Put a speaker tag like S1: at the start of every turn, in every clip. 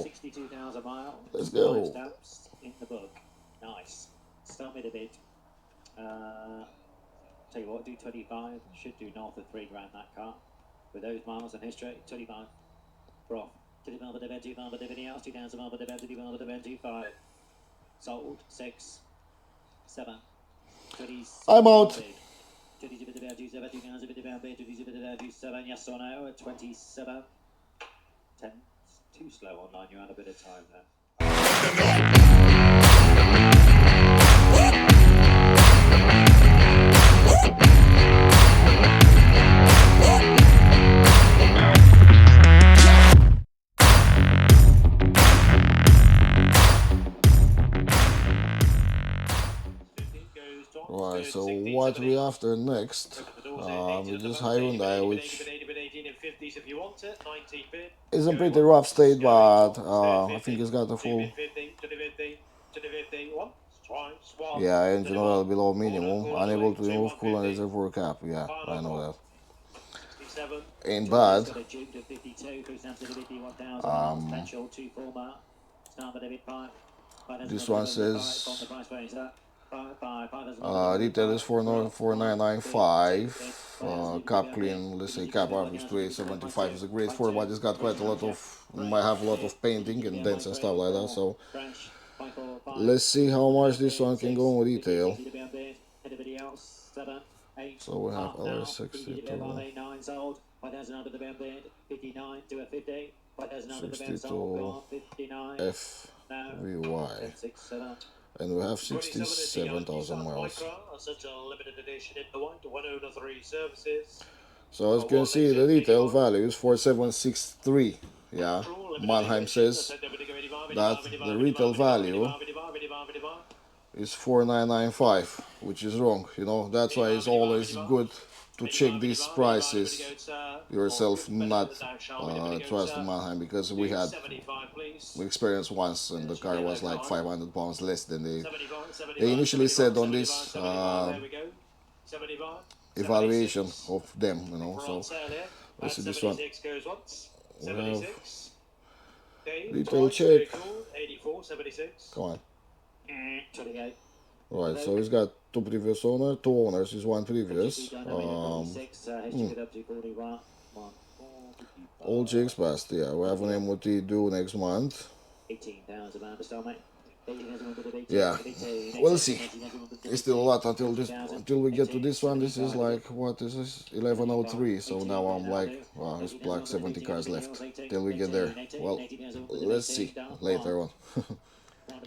S1: 62,000 miles.
S2: Let's go.
S1: 5 stamps in the book. Nice. Start me a bit. Tell you what, do 25. Should do north of 3 grand that car. With those miles in history, 25. Prof. 20 miles, but 2 miles, but everything else, 2,000 miles, but 20 miles, but 25. Sold. 6. 7. 20.
S2: I'm out.
S1: 27, yes or no, at 27. 10. Too slow online, you had a bit of time there.
S2: Right, so what we after next? We just Hyundai, which is in pretty rough state, but I think it's got a full, yeah, engine oil below minimum, unable to remove coolant reservoir cap. Yeah, I know that. Ain't bad. This one says retail is 4995. Cap clean, let's say cap average to 875 is a grade 4, but it's got quite a lot of, might have a lot of painting and dents and stuff like that. So let's see how much this one can go in retail. So we have our 62, 62 FVY, and we have 67,000 miles. So as you can see, the retail value is 4763. Yeah, Manheim says that the retail value is 4995, which is wrong. You know, that's why it's always good to check these prices yourself, not trust the Manheim, because we experienced once and the car was like 500 pounds less than they initially said on this evaluation of them, you know. So let's see this one. We have retail check. Come on. Right, so he's got two previous owners, two owners, is one previous. All checks passed, yeah. We have an MOT due next month. Yeah, we'll see. It's still a lot until we get to this one. This is like, what is this? 1103. So now I'm like, wow, it's like 70 cars left till we get there. Well, let's see later on.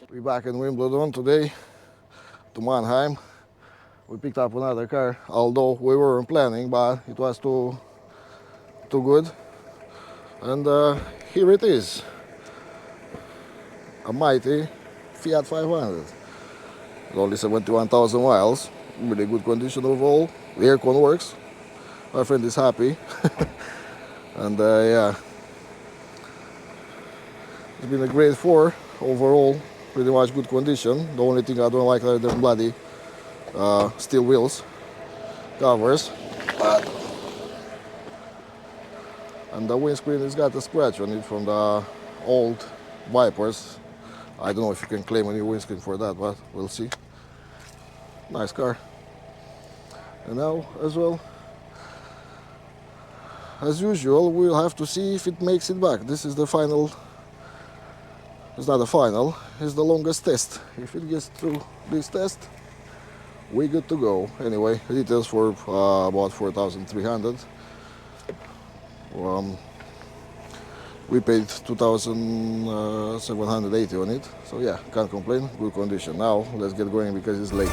S2: We're back in Wimbledon today to Manheim. We picked up another car, although we weren't planning, but it was too good. And here it is, a mighty Fiat 500. It's only 71,000 miles, really good condition overall. The aircon works. My friend is happy. And yeah, it's been a grade 4 overall, pretty much good condition. The only thing I don't like are the bloody steel wheels covers, and the windscreen has got a scratch on it from the old wipers. I don't know if you can claim a new windscreen for that, but we'll see. Nice car. And now, as well, as usual, we'll have to see if it makes it back. This is the final. It's not the final, it's the longest test. If it gets through this test, we're good to go. Anyway, retails for about 4,300. We paid 2,780 on it. So yeah, can't complain, good condition. Now, let's get going because it's late.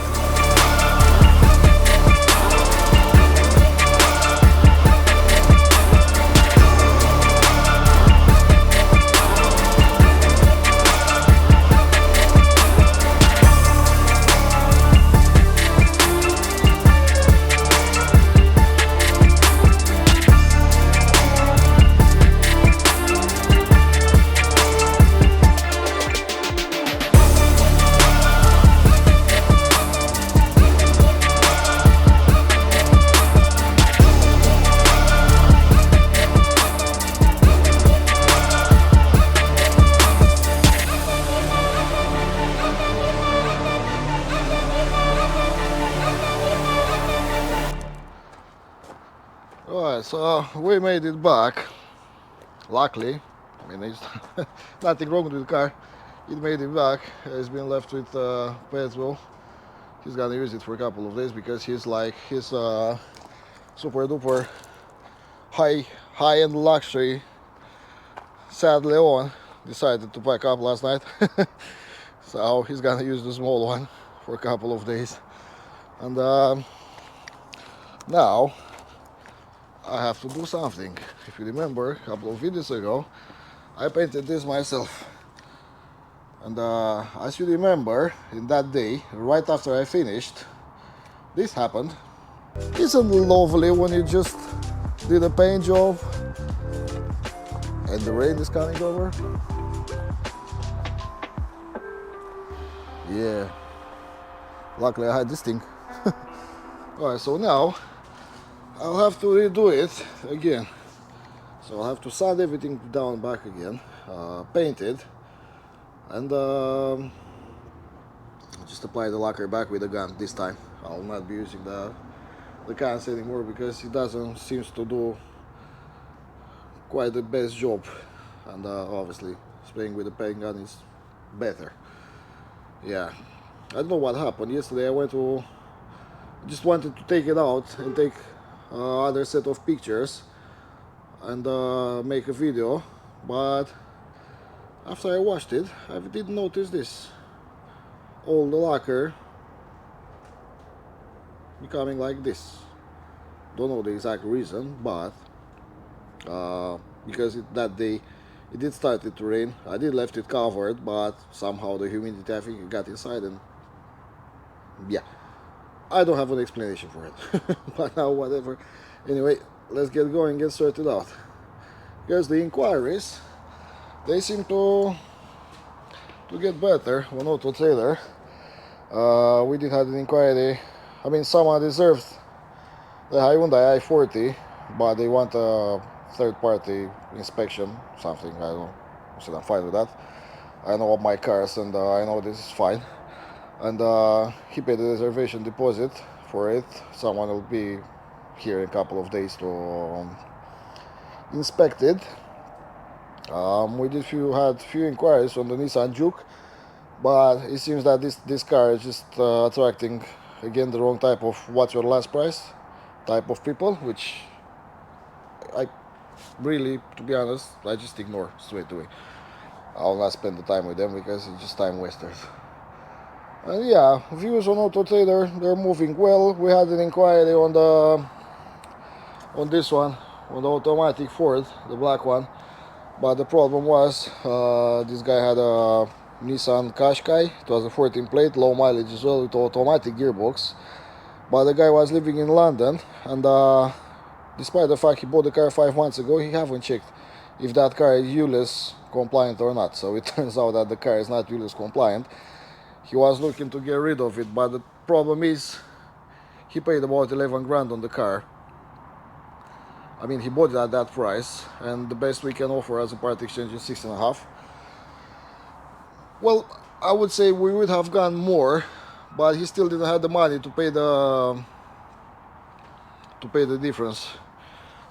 S2: So we made it back. Luckily, I mean, it's nothing wrong with the car. It made it back. It's been left with petrol. He's gonna use it for a couple of days because he's super duper high-end luxury. Sadly, Leon decided to pack up last night, so he's gonna use the small one for a couple of days. And now I have to do something. If you remember, a couple of videos ago, I painted this myself. And as you remember, in that day, right after I finished, this happened. Isn't it lovely when you just did a paint job and the rain is coming over? Yeah. Luckily I had this thing. Alright, so now I'll have to redo it again. So I'll have to sand everything down back again, paint it, and just apply the lacquer back with the gun this time. I'll not be using the cans anymore because it doesn't seem to do quite the best job, and obviously spraying with the paint gun is better. Yeah, I don't know what happened yesterday. I just wanted to take it out and take other set of pictures and make a video, but after I washed it, I did notice this, all the lacquer becoming like this. Don't know the exact reason, but because that day it did started to rain. I did left it covered, but somehow the humidity, I think, it got inside, and yeah, I don't have an explanation for it. But now whatever. Anyway, let's get going, get sorted out. Because the inquiries, they seem to get better on Auto Trader. We did have an inquiry. I mean, someone reserved the Hyundai i40, but they want a third-party inspection, something, I don't know. I said I'm fine with that. I know of my cars, and I know this is fine. And he paid the reservation deposit for it. Someone will be here in a couple of days to inspect it. We had few inquiries on the Nissan Juke, but it seems that this car is just attracting again the wrong type of what's your last price type of people, which I really, to be honest, I just ignore straight away. I'll not spend the time with them because it's just time wasters. And yeah, views on Auto Trader, they're moving well. We had an inquiry on this one, on the automatic Ford, the black one. But the problem was, this guy had a Nissan Qashqai. It was a 14 plate, low mileage as well, with automatic gearbox. But the guy was living in London, and despite the fact he bought the car 5 months ago, he haven't checked if that car is ULEZ compliant or not. So it turns out that the car is not ULEZ compliant. He was looking to get rid of it, but the problem is he paid about 11 grand on the car. I mean, he bought it at that price, and the best we can offer as a part exchange is 6.5. Well, I would say we would have gone more, but he still didn't have the money to pay the difference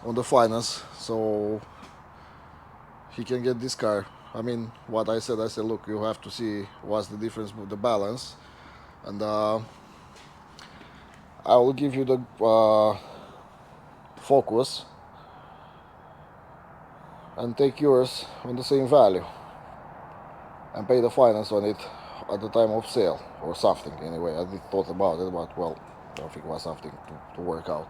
S2: on the finance, so he can get this car. I mean, what I said, look, you have to see what's the difference with the balance, and I will give you the Focus and take yours on the same value and pay the finance on it at the time of sale or something. Anyway, I did thought about it, but well, I don't think it was something to work out.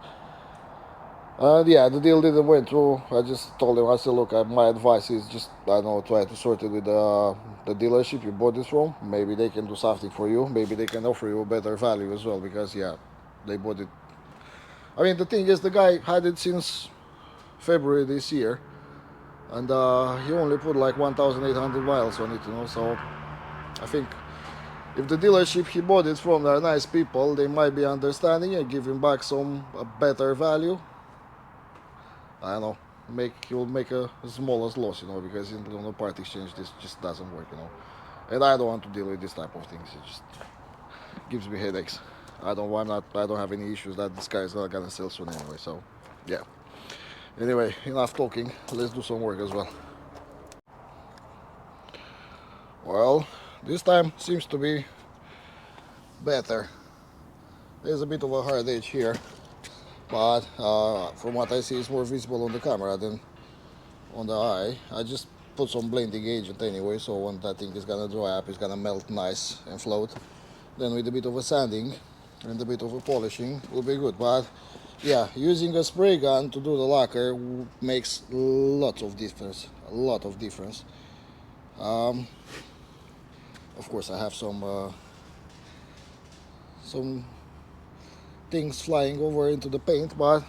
S2: And yeah, the deal didn't went through. I just told him, I said, look, my advice is just, I don't know, try to sort it with the dealership you bought this from. Maybe they can do something for you. Maybe they can offer you a better value as well, because yeah, they bought it. I mean, the thing is, the guy had it since February this year, and he only put like 1,800 miles on it, you know. So I think if the dealership he bought it from, they're nice people, they might be understanding and give him back a better value. I don't know, he'll make a smallest loss, you know, because in the part exchange this just doesn't work, you know. And I don't want to deal with this type of things. It just gives me headaches. I don't have any issues that this guy is not gonna sell soon anyway. So yeah. Anyway, enough talking, let's do some work as well. Well, this time seems to be better. There's a bit of a hard edge here, but from what I see it's more visible on the camera than on the eye. I just put some blending agent anyway, so when that thing is gonna dry up, it's gonna melt nice and float. Then with a bit of a sanding and a bit of a polishing will be good. But yeah, using a spray gun to do the lacquer makes lots of difference, a lot of difference. Of course I have some things flying over into the paint, but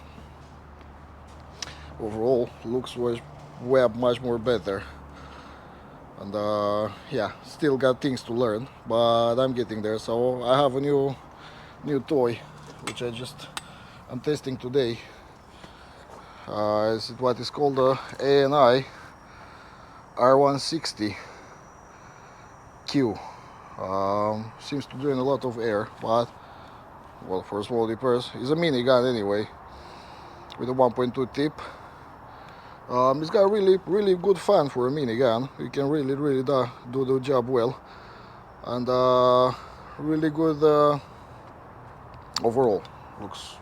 S2: overall looks much more better. And yeah, still got things to learn, but I'm getting there. So I have a new toy which I'm testing today. Is what is called the ANI R160 Q. Seems to drain a lot of air, but well, for small dippers, it's a mini gun anyway, with a 1.2 tip. It's got really good fan for a mini gun. You can really do the job well, and really good overall. Looks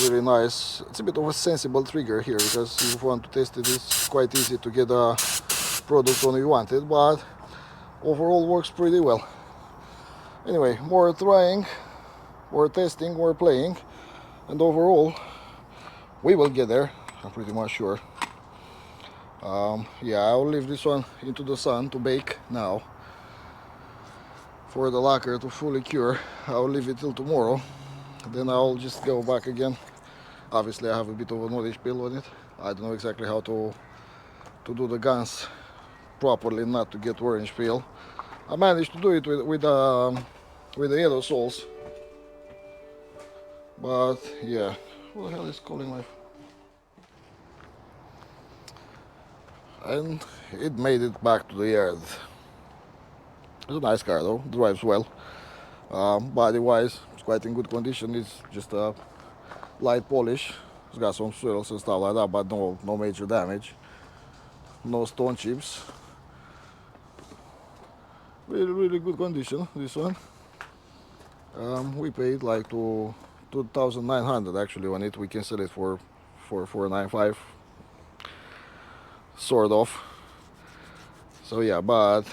S2: really nice. It's a bit of a sensible trigger here, because if you want to test it, it's quite easy to get a product when you want it, but overall works pretty well. Anyway, more trying, more testing, more playing, and overall we will get there, I'm pretty much sure. Yeah, I'll leave this one into the sun to bake now. For the lacquer to fully cure, I'll leave it till tomorrow. Then I'll just go back again. Obviously I have a bit of a knowledge pill on it. I don't know exactly how to do the guns properly, not to get orange peel. I managed to do it with the yellow soles, but yeah, what the hell is calling my... And it made it back to the yard. It's a nice car though, drives well. Body wise, it's quite in good condition. It's just a light polish. It's got some swirls and stuff like that, but no major damage. No stone chips. Really good condition, this one. We paid like 2,900 actually on it. We can sell it for 495, sort of. So yeah, but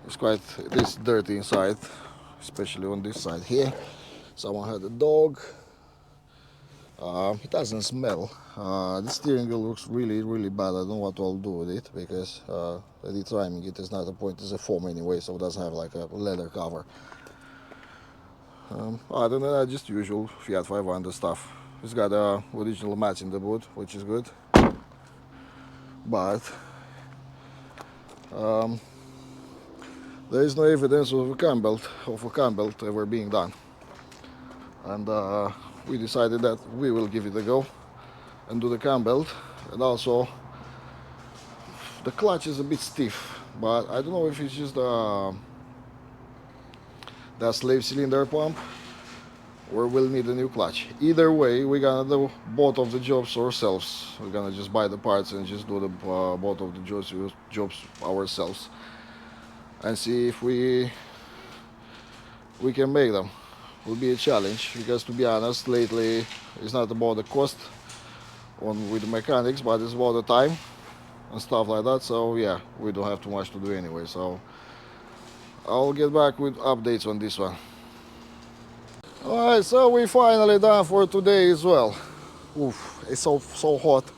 S2: it is dirty inside, especially on this side here. Someone had a dog. It doesn't smell. The steering wheel looks really bad. I don't know what I'll do with it, because retiming it is not a point. It's a foam anyway, so it doesn't have like a leather cover. Other than that, just usual Fiat 500 stuff. It's got a original match in the boot, which is good. But there is no evidence of a cam belt ever being done. And we decided that we will give it a go and do the cam belt. And also the clutch is a bit stiff, but I don't know if it's just the slave cylinder pump, or we'll need a new clutch. Either way, we're gonna do both of the jobs ourselves. We're gonna just buy the parts and just do the both of the jobs ourselves, and see if we can make them. Will be a challenge, because to be honest, lately it's not about the cost with the mechanics, but it's about the time and stuff like that. So yeah, we don't have too much to do anyway, so I'll get back with updates on this one. Alright, so we finally done for today as well. Oof, it's so hot.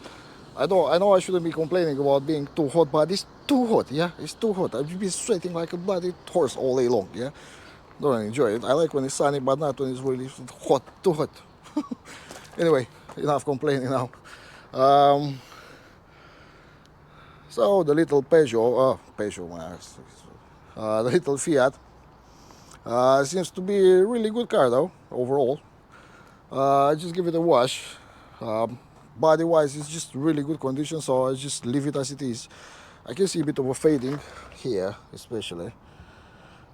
S2: I know I shouldn't be complaining about being too hot, but it's too hot, yeah? It's too hot. I've been sweating like a bloody horse all day long, yeah? Don't enjoy it. I like when it's sunny, but not when it's really hot, too hot. Anyway, enough complaining now. So the little Peugeot, the little Fiat, seems to be a really good car though, overall. I just give it a wash. Body wise, it's just really good condition, so I just leave it as it is. I can see a bit of a fading here, especially,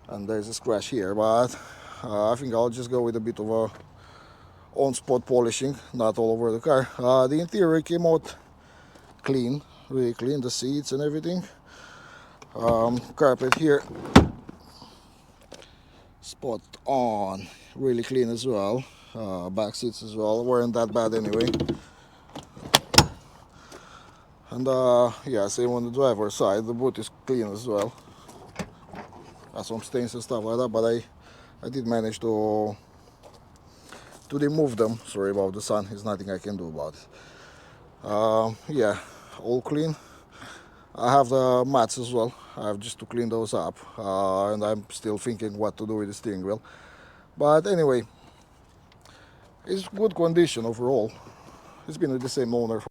S2: and there's a scratch here, but I think I'll just go with a bit of a on spot polishing, not all over the car. The interior came out clean, really clean, the seats and everything. Carpet here, spot on, really clean as well. Back seats as well, weren't that bad anyway. And yeah, same on the driver's side, the boot is clean as well. Got some stains and stuff like that, but I did manage to remove them. Sorry about the sun, there's nothing I can do about it. Yeah, all clean. I have the mats as well. I have just to clean those up, and I'm still thinking what to do with the steering wheel. But anyway, it's good condition overall. It's been with the same owner